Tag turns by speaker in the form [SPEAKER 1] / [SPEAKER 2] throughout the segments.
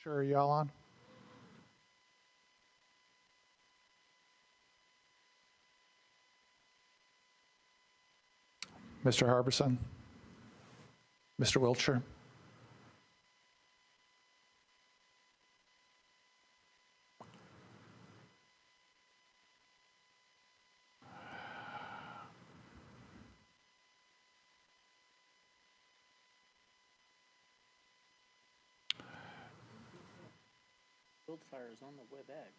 [SPEAKER 1] Sure, are y'all on? Mr. Harbison? Mr. Wiltshire?
[SPEAKER 2] Wildfire is on the WebEx.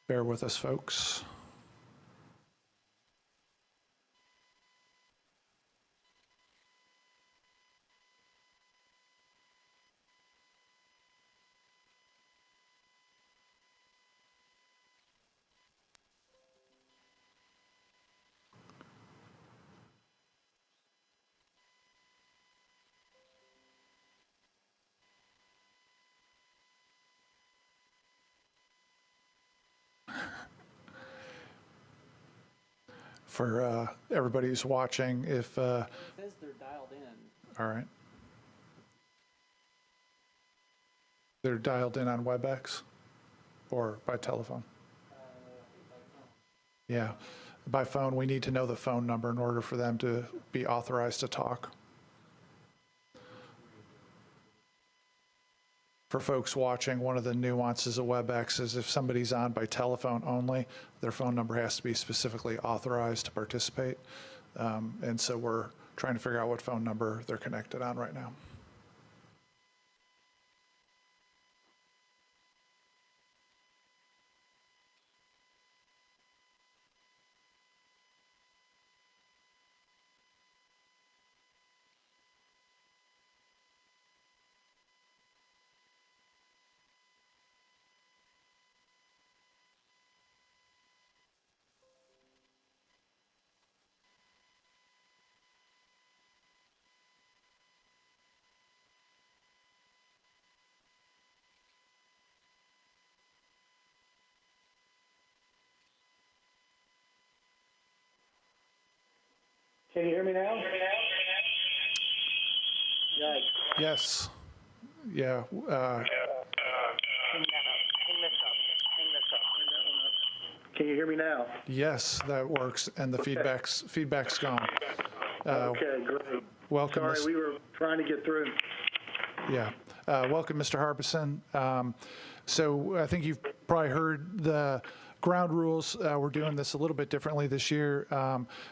[SPEAKER 1] Bear with us, folks. For everybody who's watching, if
[SPEAKER 2] It says they're dialed in.
[SPEAKER 1] all right, they're dialed in on WebEx or by telephone. Yeah, by phone. We need to know the phone number in order for them to be authorized to talk. For folks watching, one of the nuances of WebEx is if somebody's on by telephone only, their phone number has to be specifically authorized to participate. And so we're trying to figure out what phone number they're connected on right now.
[SPEAKER 3] Can you hear me now?
[SPEAKER 2] Yikes.
[SPEAKER 1] Yes. Yeah.
[SPEAKER 4] Hang that up. Hang this up.
[SPEAKER 3] Can you hear me now?
[SPEAKER 1] Yes, that works. And the feedback's gone.
[SPEAKER 3] Okay, great.
[SPEAKER 1] Welcome.
[SPEAKER 3] Sorry, we were trying to get through.
[SPEAKER 1] Yeah. Welcome, Mr. Harbison. So I think you've probably heard the ground rules. We're doing this a little bit differently this year.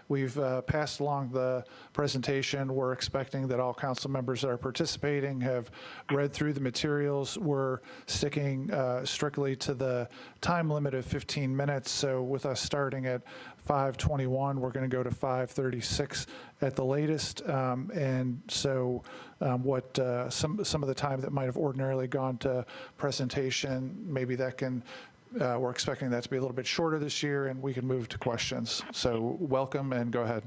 [SPEAKER 1] We've passed along the presentation. We're expecting that all council members that are participating have read through the materials. We're sticking strictly to the time limit of 15 minutes. So with us starting at 5:21, we're going to go to 5:36 at the latest. And so some of the time that might have ordinarily gone to presentation, maybe that can we're expecting that to be a little bit shorter this year, and we can move to questions. So welcome, and go ahead.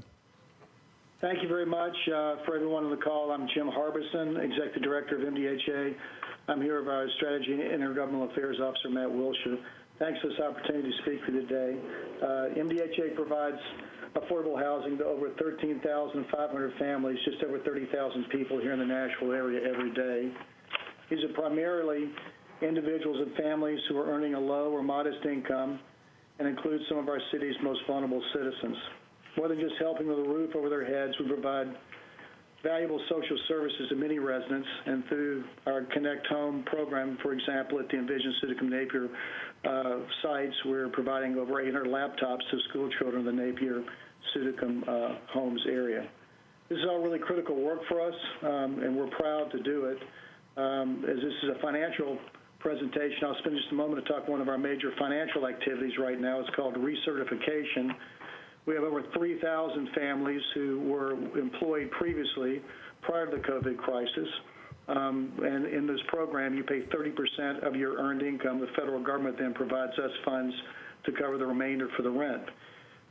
[SPEAKER 3] Thank you very much for everyone on the call. I'm Jim Harbison, Executive Director of MDHA. I'm here with our Strategy and Intergovernmental Affairs Officer, Matt Wilshire. Thanks for this opportunity to speak for you today. MDHA provides affordable housing to over 13,500 families, just over 30,000 people here in the Nashville area every day. These are primarily individuals and families who are earning a low or modest income and include some of our city's most vulnerable citizens. More than just helping with a roof over their heads, we provide valuable social services to many residents, and through our Connect Home program, for example, at the Envision Sudicum Napier sites, we're providing over 800 laptops to school children in the Napier Sudicum homes area. This is all really critical work for us, and we're proud to do it. As this is a financial presentation, I'll spend just a moment to talk one of our major financial activities right now. It's called recertification. We have over 3,000 families who were employed previously prior to the COVID crisis. And in this program, you pay 30% of your earned income. The federal government then provides us funds to cover the remainder for the rent.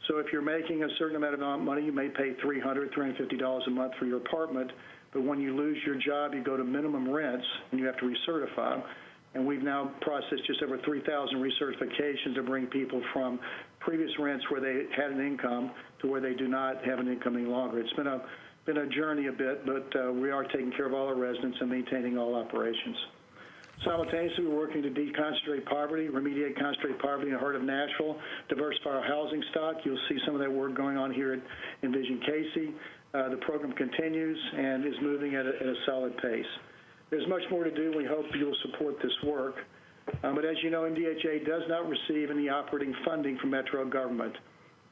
[SPEAKER 3] So if you're making a certain amount of money, you may pay $300, $350 a month for your apartment. but when you lose your job, you go to minimum rents and you have to recertify. And we've now processed just over 3,000 recertifications to bring people from previous rents where they had an income to where they do not have an income any longer. It's been a journey a bit, but we are taking care of all our residents and maintaining all operations. Simultaneously, we're working to deconcentrate poverty, remediate concentrated poverty in the heart of Nashville, diversify our housing stock. You'll see some of that work going on here at Envision Casey. The program continues and is moving at a solid pace. There's much more to do. We hope you'll support this work. But as you know, MDHA does not receive any operating funding from Metro government.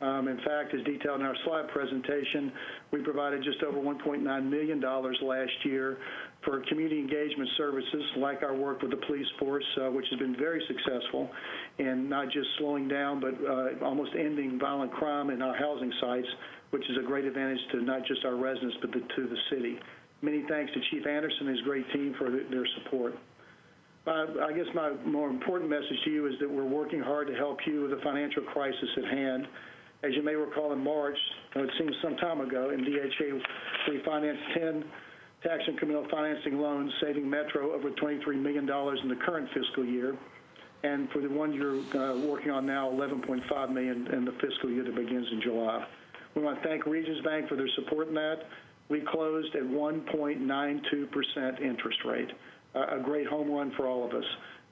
[SPEAKER 3] In fact, as detailed in our slide presentation, we provided just over $1.9 million last year for community engagement services, like our work with the police force, which has been very successful in not just slowing down, but almost ending violent crime in our housing sites, which is a great advantage to not just our residents, but to the city. Many thanks to Chief Anderson and his great team for their support. I guess my more important message to you is that we're working hard to help you with the financial crisis at hand. As you may recall, in March, it seems some time ago, MDHA refinanced 10 tax and criminal financing loans, saving Metro over $23 million in the current fiscal year. And for the one you're working on now, $11.5 million in the fiscal year that begins in July. We want to thank Regions Bank for their support in that. We closed at 1.92% interest rate, a great home run for all of us.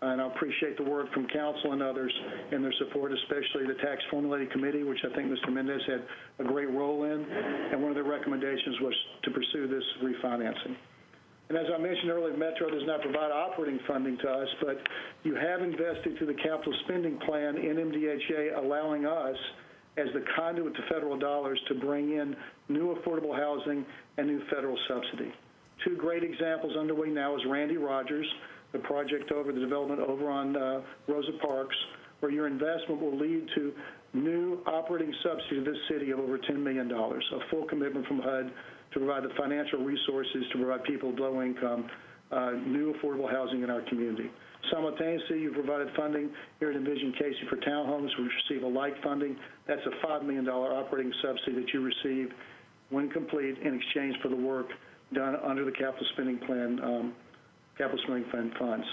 [SPEAKER 3] And I appreciate the work from council and others in their support, especially the Tax Formulating Committee, which I think Mr. Mendez had a great role in. And one of their recommendations was to pursue this refinancing. And as I mentioned earlier, Metro does not provide operating funding to us, but you have invested through the capital spending plan in MDHA, allowing us as the conduit to federal dollars to bring in new affordable housing and new federal subsidy. Two great examples underway now is Randy Rogers, the project the development over on Rosa Parks, where your investment will lead to new operating subsidy to this city of over $10 million, a full commitment from HUD to provide the financial resources to provide people with low income new affordable housing in our community. Simultaneously, you provided funding here at Envision Casey for townhomes, which receive a like funding. That's a $5 million operating subsidy that you receive when complete in exchange for the work done under the capital spending plan, capital spending plan funds.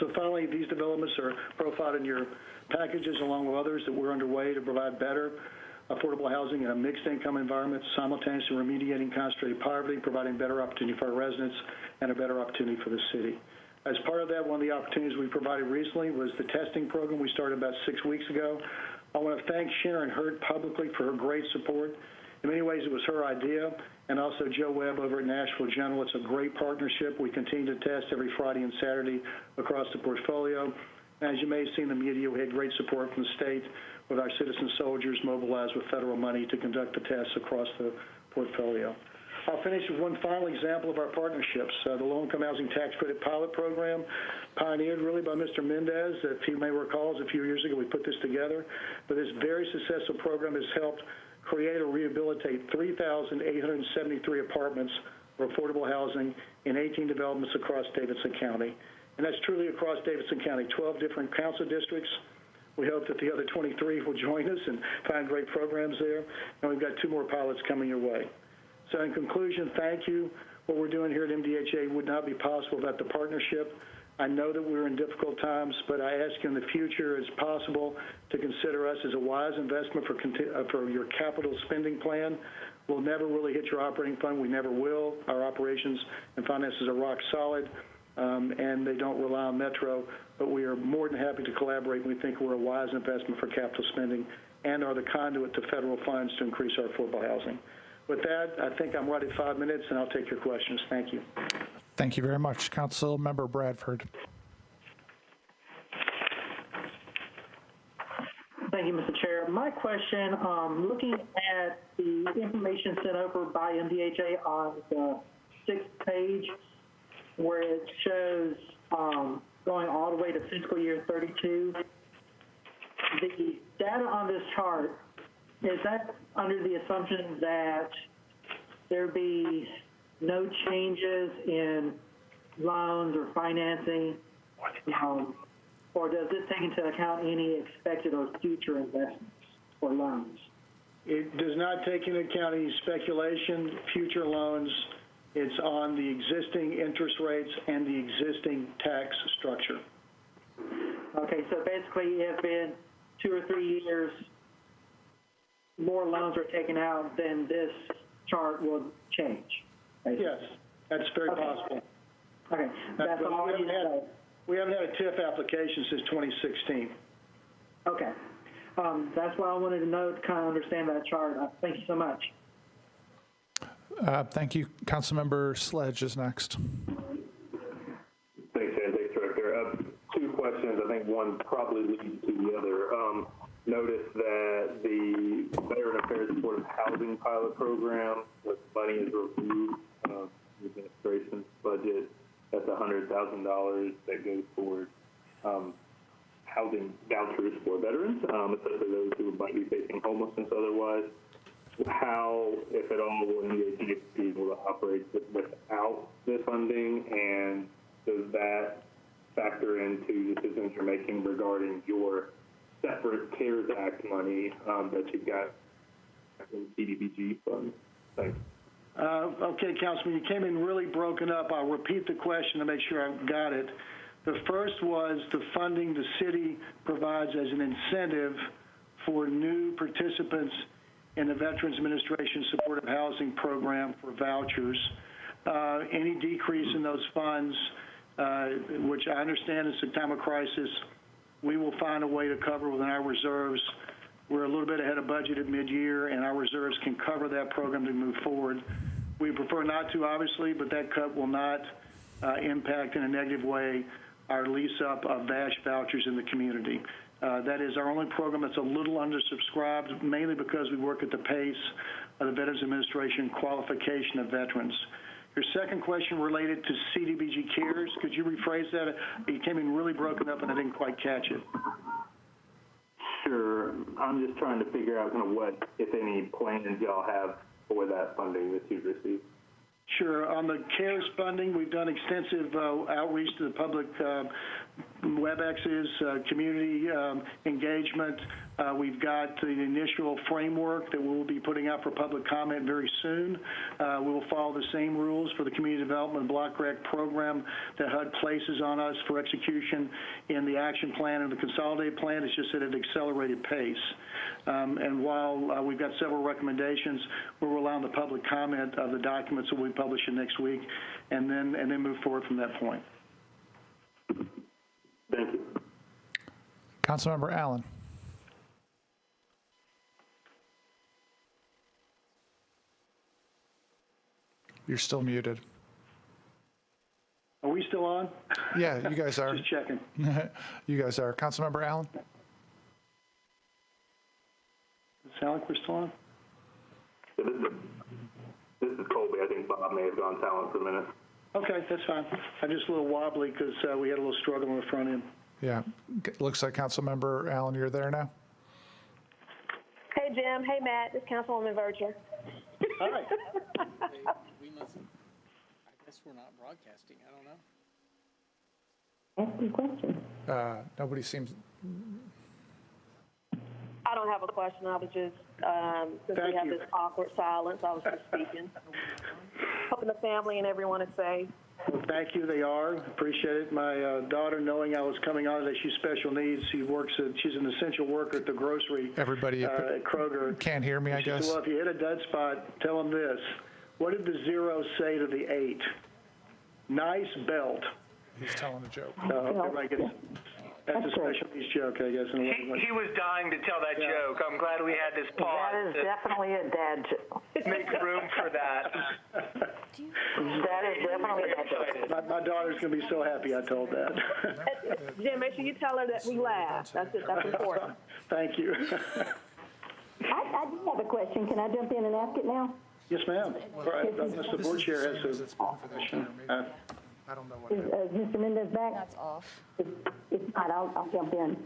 [SPEAKER 3] So finally, these developments are profiled in your packages along with others that we're underway to provide better affordable housing in a mixed income environment, simultaneously remediating concentrated poverty, providing better opportunity for our residents and a better opportunity for the city. As part of that, one of the opportunities we provided recently was the testing program we started about 6 weeks ago. I want to thank Sharon Hurt publicly for her great support. In many ways, it was her idea, and also Joe Webb over at Nashville General. It's a great partnership. We continue to test every Friday and Saturday across the portfolio. As you may have seen in the media, we had great support from the state with our citizen soldiers mobilized with federal money to conduct the tests across the portfolio. I'll finish with one final example of our partnerships. The Low-Income Housing Tax Credit Pilot Program, pioneered really by Mr. Mendez. If you may recall, a few years ago we put this together. But this very successful program has helped create or rehabilitate 3,873 apartments for affordable housing in 18 developments across Davidson County. And that's truly across Davidson County, 12 different council districts. We hope that the other 23 will join us and find great programs there. And we've got 2 more pilots coming your way. So in conclusion, thank you. What we're doing here at MDHA would not be possible without the partnership. I know that we're in difficult times, but I ask you in the future, as possible, to consider us as a wise investment for your capital spending plan. We'll never really hit your operating fund. We never will. Our operations and finances are rock solid, and they don't rely on Metro, but we are more than happy to collaborate. We think we're a wise investment for capital spending and are the conduit to federal funds to increase our affordable housing. With that, I think I'm right at 5 minutes, and I'll take your questions. Thank you.
[SPEAKER 1] Thank you very much. Council Member Bradford.
[SPEAKER 5] Thank you, Mr. Chair. My question, looking at the information sent over by MDHA on the 6th page, where it shows going all the way to fiscal year 32, the data on this chart, is that under the assumption that there be no changes in loans or financing, or does this take into account any expected or future investments or loans?
[SPEAKER 3] It does not take into account any speculation, future loans, It's on the existing interest rates and the existing tax structure.
[SPEAKER 5] Okay, so basically, if in 2 or 3 years more loans are taken out, then this chart will change. Basically.
[SPEAKER 3] Yes, that's very possible.
[SPEAKER 5] Okay, that's all I need to know.
[SPEAKER 3] We haven't had a TIF application since 2016.
[SPEAKER 5] Okay, that's what I wanted to know to kind of understand that chart. Thank you so much.
[SPEAKER 1] Thank you. Councilmember Sledge is next.
[SPEAKER 6] Thanks, Jan. Thanks, Director. 2 questions. I think one probably leads to the other. Notice that the Veteran Affairs Supportive Housing Pilot Program, with money is removed from the administration's budget. That's $100,000 that goes toward housing vouchers for veterans, especially those who might be facing homelessness otherwise. How, if at all, will NDHA be able to operate without this funding, and does that factor into decisions you're making regarding your separate CARES Act money that you've got in CDBG funds? Thanks.
[SPEAKER 3] Okay, Councilman, you came in really broken up. I'll repeat the question to make sure I got it. The first was the funding the city provides as an incentive for new participants in the Veterans Administration Supportive Housing Program for vouchers. Any decrease in those funds, which I understand is a time of crisis, we will find a way to cover within our reserves. We're a little bit ahead of budget at mid-year, and our reserves can cover that program to move forward. We prefer not to, obviously, but that cut will not impact in a negative way our lease-up of VASH vouchers in the community. That is our only program that's a little undersubscribed, mainly because we work at the pace of the Veterans Administration qualification of veterans. Your second question related to CDBG CARES. Could you rephrase that? You came in really broken up, and I didn't quite catch it.
[SPEAKER 6] Sure. I'm just trying to figure out kind of what, if any, plans y'all have for that funding that you've received.
[SPEAKER 3] Sure. On the CARES funding, we've done extensive outreach to the public, WebExes, community engagement. We've got the initial framework that we'll be putting out for public comment very soon. We will follow the same rules for the Community Development Block Grant program that HUD places on us for execution in the action plan and the consolidated plan. It's just at an accelerated pace. And while we've got several recommendations, we're relying on the public comment of the documents that we'll be publishing next week, and then move forward from that point.
[SPEAKER 6] Thank you.
[SPEAKER 1] Councilmember Allen. You're still muted.
[SPEAKER 3] Are we still on?
[SPEAKER 1] Yeah, you guys are.
[SPEAKER 3] Just checking.
[SPEAKER 1] You guys are. Councilmember Allen?
[SPEAKER 3] Does it sound like we're still on?
[SPEAKER 6] Yeah, this is Colby. I think Bob may have gone silent for a minute.
[SPEAKER 3] Okay, that's fine. I'm just a little wobbly because we had a little struggle on the front end.
[SPEAKER 1] Yeah. Looks like Councilmember Allen, you're there now.
[SPEAKER 4] Hey, Jim. Hey, Matt. This is Councilwoman Verger.
[SPEAKER 3] Hi.
[SPEAKER 2] We must, I guess we're not broadcasting. I don't know.
[SPEAKER 7] Ask me a question.
[SPEAKER 1] Nobody seems.
[SPEAKER 4] I don't have a question. I was just, since
[SPEAKER 3] Thank
[SPEAKER 4] we have
[SPEAKER 3] you.
[SPEAKER 4] this awkward silence, I was just speaking. Hoping the family and everyone is safe.
[SPEAKER 3] Well, thank you. They are. Appreciate it. My daughter, knowing I was coming on today, she's special needs. She's an essential worker at the grocery.
[SPEAKER 1] Everybody
[SPEAKER 3] at Kroger.
[SPEAKER 1] Can't hear me, I
[SPEAKER 3] She said,
[SPEAKER 1] guess.
[SPEAKER 3] well, if you hit a dead spot, tell them this. What did the 0 say to the 8? Nice belt.
[SPEAKER 1] He's telling a joke.
[SPEAKER 3] Everybody gets. That's a special needs joke, I guess. In a way.
[SPEAKER 8] He was dying to tell that joke. I'm glad we had this pause
[SPEAKER 7] That is definitely a dad joke.
[SPEAKER 8] to make room for that.
[SPEAKER 7] That is definitely a dad joke.
[SPEAKER 3] My daughter's going to be so happy I told that.
[SPEAKER 4] Jim, make sure you tell her that we laugh. That's it. That's important.
[SPEAKER 3] Thank you.
[SPEAKER 7] I do have a question. Can I jump in and ask it now?
[SPEAKER 3] Yes, ma'am. Right. The board chair has a question.
[SPEAKER 1] I don't know what.
[SPEAKER 7] Is Mr. Mendez back?
[SPEAKER 9] That's off.
[SPEAKER 7] If not, I'll jump in.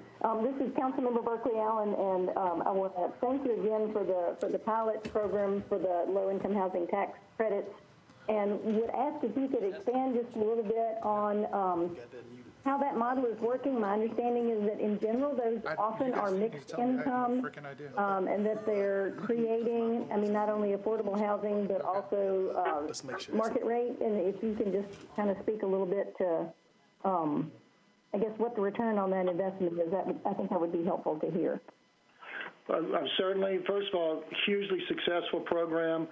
[SPEAKER 7] This is Councilmember Berkeley Allen, and I want to thank you again for the pilot program for the low-income housing tax credits, and would ask if you could expand just a little bit on how that model is working. My understanding is that in general, those often are mixed income, and that they're creating, I mean, not only affordable housing, but also market rate. And if you can just kind of speak a little bit to, I guess, what the return on that investment is, I think that would be helpful to hear.
[SPEAKER 3] Certainly, first of all, hugely successful program.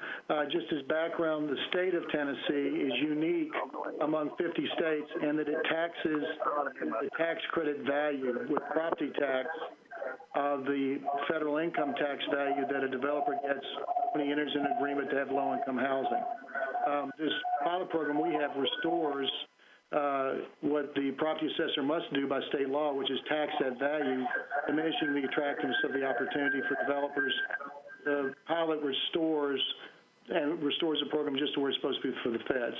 [SPEAKER 3] Just as background, the state of Tennessee is unique among 50 states in that it taxes the tax credit value with property tax of the federal income tax value that a developer gets when he enters an agreement to have low-income housing. This pilot program we have restores what the property assessor must do by state law, which is tax that value, diminishing the attractiveness of the opportunity for developers. The pilot restores the program just to where it's supposed to be for the feds.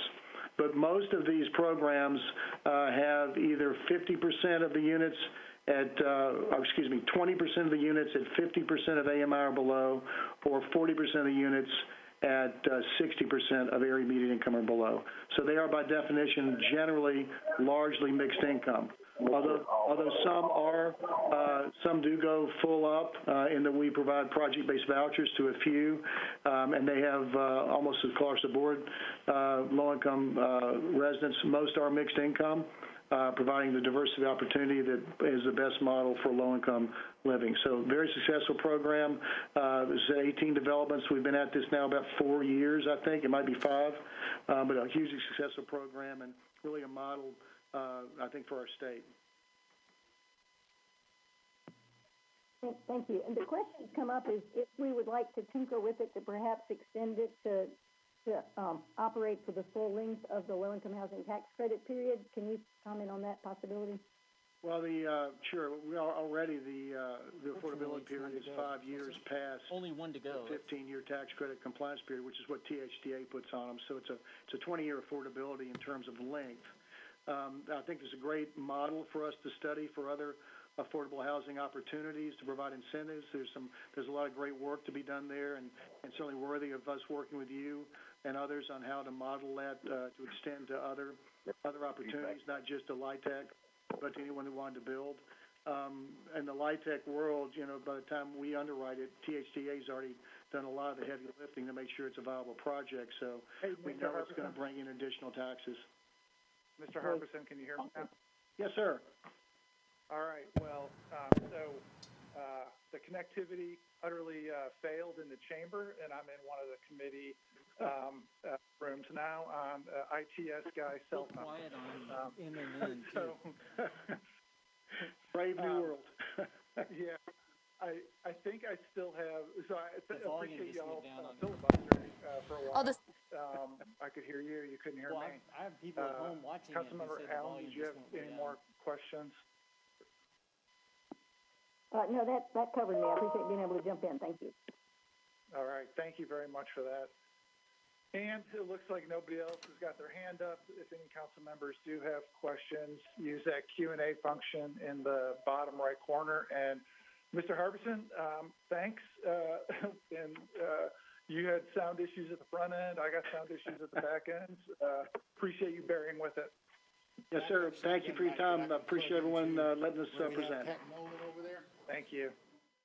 [SPEAKER 3] But most of these programs have either 50% of the units at, 20% of the units at 50% of AMI or below, or 40% of the units at 60% of area median income or below. So they are by definition generally largely mixed income. Although some do go full up in that we provide project-based vouchers to a few, and they have almost across the board low-income residents. Most are mixed income, providing the diversity of opportunity that is the best model for low-income living. So very successful program. There's 18 developments. We've been at this now about 4 years, I think. It might be 5, but a hugely successful program and really a model, I think, for our state.
[SPEAKER 7] Thank you. And the question that's come up is if we would like to tinker with it to perhaps extend it to operate for the full length of the low-income housing tax credit period. Can you comment on that possibility?
[SPEAKER 3] Well, sure. We are already the affordability period is 5 years past.
[SPEAKER 2] Only one to go.
[SPEAKER 3] 15-year tax credit compliance period, which is what THTA puts on them. So it's a 20-year affordability in terms of length. I think it's a great model for us to study for other affordable housing opportunities to provide incentives. There's a lot of great work to be done there, and certainly worthy of us working with you and others on how to model that to extend to other opportunities, not just to LIHTC, but to anyone who wanted to build. In the LIHTC world, by the time we underwrite it, THTA's already done a lot of the heavy lifting to make sure it's a viable project. So we know it's going to bring in additional taxes.
[SPEAKER 9] Mr. Harbison, can you hear me now?
[SPEAKER 3] Yes, sir.
[SPEAKER 9] All right. Well, the connectivity utterly failed in the chamber, and I'm in one of the committee rooms now on ITS guy cell phone.
[SPEAKER 2] Quiet on MNN, too.
[SPEAKER 3] Brave new world.
[SPEAKER 9] Yeah. I think I still have, so I appreciate y'all filibustering for a while. I could hear you. You couldn't hear me.
[SPEAKER 2] I have people at home watching it.
[SPEAKER 9] Councilmember Allen, did you have any more questions?
[SPEAKER 7] No, that covered me. I appreciate being able to jump in. Thank you.
[SPEAKER 9] All right. Thank you very much for that. And it looks like nobody else has got their hand up. If any council members do have questions, use that Q&A function in the bottom right corner. And Mr. Harbison, thanks. And you had sound issues at the front end. I got sound issues at the back end. Appreciate you bearing with it.
[SPEAKER 3] Yes, sir. Thank you for your time. I appreciate everyone letting us present.
[SPEAKER 9] Thank you.